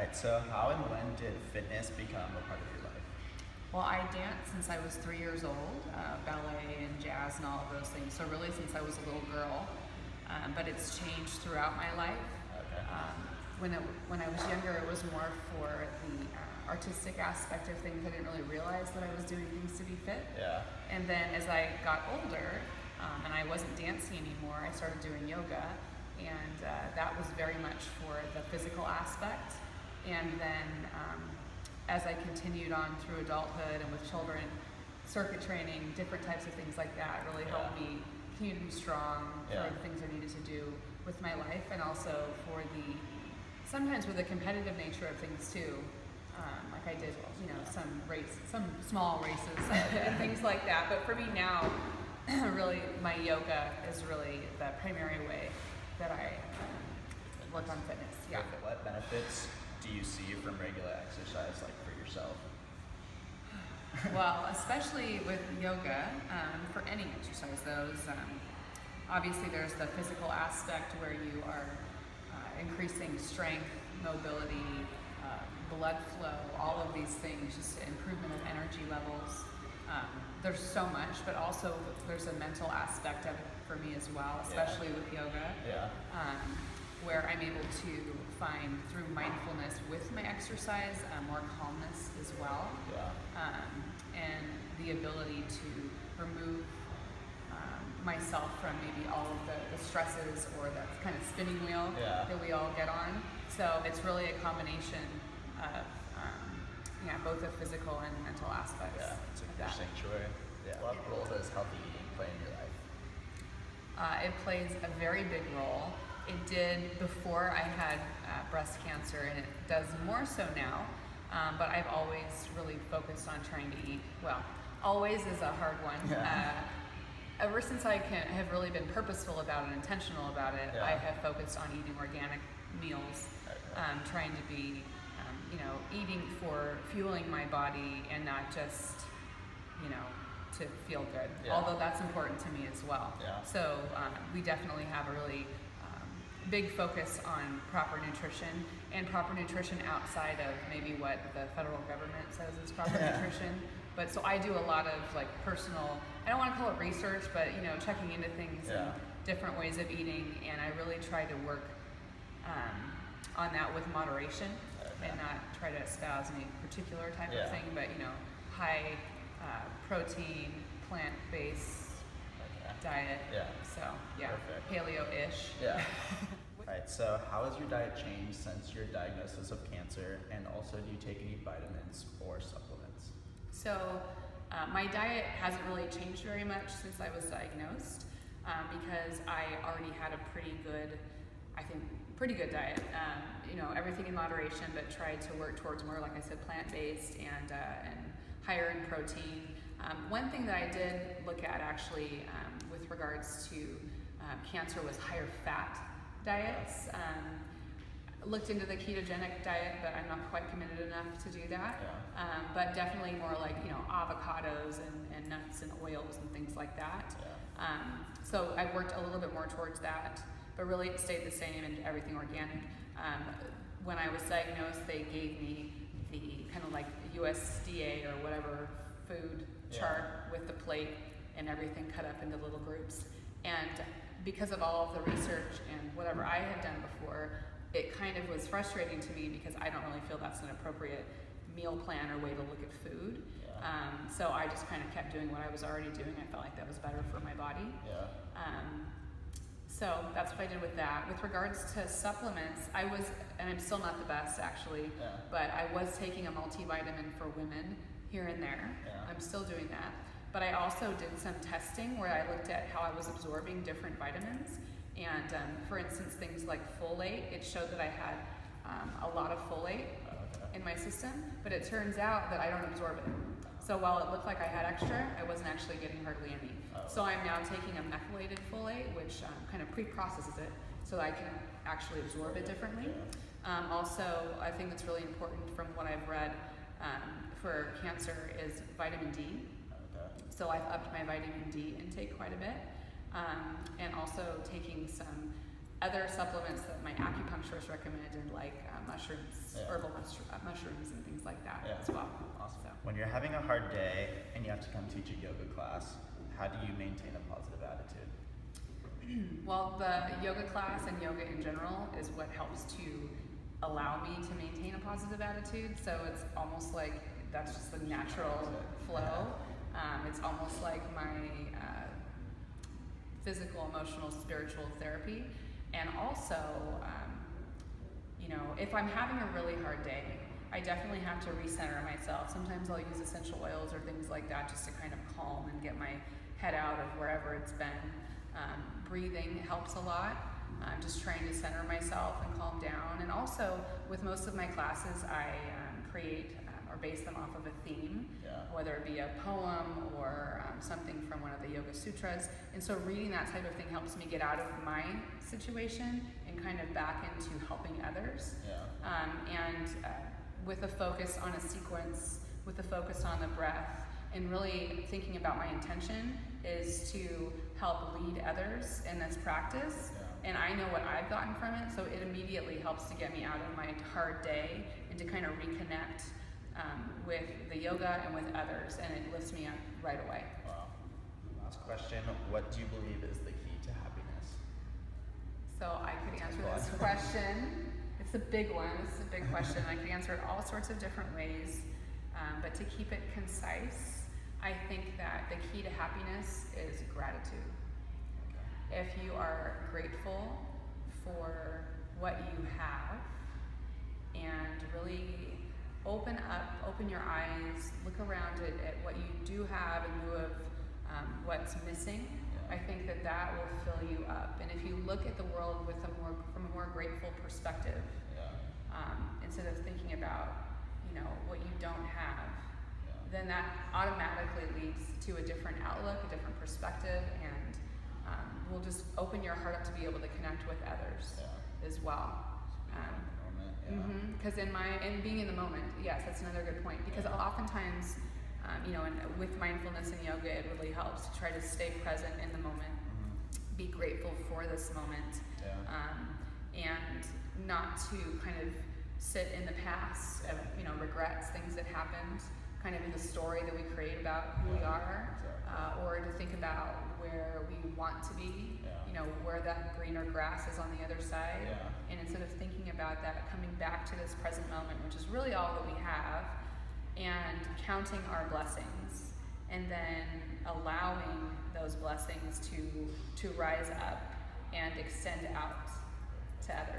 right, so how and when did fitness become a part of your life? Well, I danced since I was 3 years old, ballet and jazz and all of those things. So really since I was a little girl, but it's changed throughout my life. Okay. When I was younger, it was more for the artistic aspect of things. I didn't really realize that I was doing things to be fit. Yeah. And then as I got older, and I wasn't dancing anymore, I started doing yoga, and that was very much for the physical aspect. And then as I continued on through adulthood and with children, circuit training, different types of things like that really helped me continue to be strong for the things I needed to do with my life, and also for sometimes with the competitive nature of things too. Like I did, some small races and things like that. But for me now, really, my yoga is really the primary way that I work on fitness. Yeah. Okay, what benefits do you see from regular exercise, like for yourself? Well, especially with yoga, for any exercise, obviously there's the physical aspect where you are increasing strength, mobility, blood flow, all of these things, just improvement of energy levels. There's so much, but also there's a mental aspect of it for me as well, especially with yoga. Yeah. Where I'm able to find through mindfulness with my exercise more calmness as well. Yeah. And the ability to remove myself from maybe all of the stresses or the kind of spinning wheel that we all get on. So it's really a combination of both the physical and mental aspects. Yeah, it's of your that. sanctuary. Yeah. What role does healthy eating play in your life? It plays a very big role. It did before I had breast cancer, and it does more so now. But I've always really focused on trying to eat well. Always is a hard one. Yeah. Ever since I have really been purposeful about it, intentional about it, I have focused on eating organic meals, trying to be, eating for fueling my body and not just, to feel good. Yeah. Although that's important to me as well. Yeah. So we definitely have a really big focus on proper nutrition, and proper nutrition outside of maybe what the federal government says is proper nutrition. But so I do a lot of personal, I don't want to call it research, but checking into things and different ways of eating, and I really try to work on that with moderation and not try to espouse any particular type of thing, but high protein, plant-based diet. Yeah. So Perfect. paleo-ish. Yeah. Alright, so how has your diet changed since your diagnosis of cancer, and also do you take any vitamins or supplements? So my diet hasn't really changed very much since I was diagnosed, because I already had a pretty good diet. Everything in moderation, but tried to work towards more, like I said, plant-based and higher in protein. One thing that I did look at actually with regards to cancer was higher fat diets. Looked into the ketogenic diet, but I'm not quite committed enough to do that. But definitely more like avocados and nuts and oils and things like that. So I worked a little bit more towards that, but really it stayed the same and everything organic. When I was diagnosed, they gave me the kind of like USDA or whatever food chart with the plate and everything cut up into little groups. And because of all of the research and whatever I had done before, it kind of was frustrating to me because I don't really feel that's an appropriate meal plan or way to look at food. So I just kind of kept doing what I was already doing. I felt like that was better for my body. So that's what I did with that. With regards to supplements, I was, and I'm still not the best actually, but I was taking a multivitamin for women here and there. I'm still doing that. But I also did some testing where I looked at how I was absorbing different vitamins. And for instance, things like folate, it showed that I had a lot of folate in my system, but it turns out that I don't absorb it. So while it looked like I had extra, I wasn't actually getting hardly any. So I'm now taking a methylated folate, which kind of pre-processes it so that I can actually absorb it differently. Also, I think that's really important from what I've read for cancer is vitamin D. So I've upped my vitamin D intake quite a bit. And also taking some other supplements that my acupuncturist recommended, like mushrooms, Yeah. herbal mushrooms and things like that Yeah. as well. Awesome. So. When you're having a hard day and you have to come teach a yoga class, how do you maintain a positive attitude? Well, the yoga class and yoga in general is what helps to allow me to maintain a positive attitude. So it's almost like that's just the natural flow. It's almost like my physical, emotional, spiritual therapy. And also, if I'm having a really hard day, I definitely have to recenter myself. Sometimes I'll use essential oils or things like that just to kind of calm and get my head out of wherever it's been. Breathing helps a lot. I'm just trying to center myself and calm down. And also, with most of my classes, I create or base them off of a theme, whether it be a poem or something from one of the Yoga Sutras. And so reading that type of thing helps me get out of my situation and kind of back into helping others. With a focus on a sequence, with a focus on the breath, and really thinking about my intention is to help lead others in this practice. And I know what I've gotten from it, so it immediately helps to get me out of my hard day and to kind of reconnect with the yoga and with others, and it lifts me up right away. Wow. Last question, what do you believe is the key to happiness? So I could answer this question. It's a big one. It's a big question. I could answer it all sorts of different ways, but to keep it concise, I think that the key to happiness is gratitude. If you are grateful for what you have and really open your eyes, look around at what you do have in lieu of what's missing, I think that will fill you up. And if you look at the world from a more grateful perspective, instead of thinking about what you don't have, then that automatically leads to a different outlook, a different perspective, and will just open your heart up to be able to connect with others as well. Because in being in the moment, yes, that's another good point. Because oftentimes, and with mindfulness and yoga, it really helps to try to stay present in the moment, be grateful for this moment, and not to kind of sit in the past of regrets, things that happened, kind of in the story that we create about who we are, or to think about where we want to be, where that greener grass is on the other side. And instead of thinking about that, coming back to this present moment, which is really all that we have, and counting our blessings, and then allowing those blessings to rise up and extend out to others.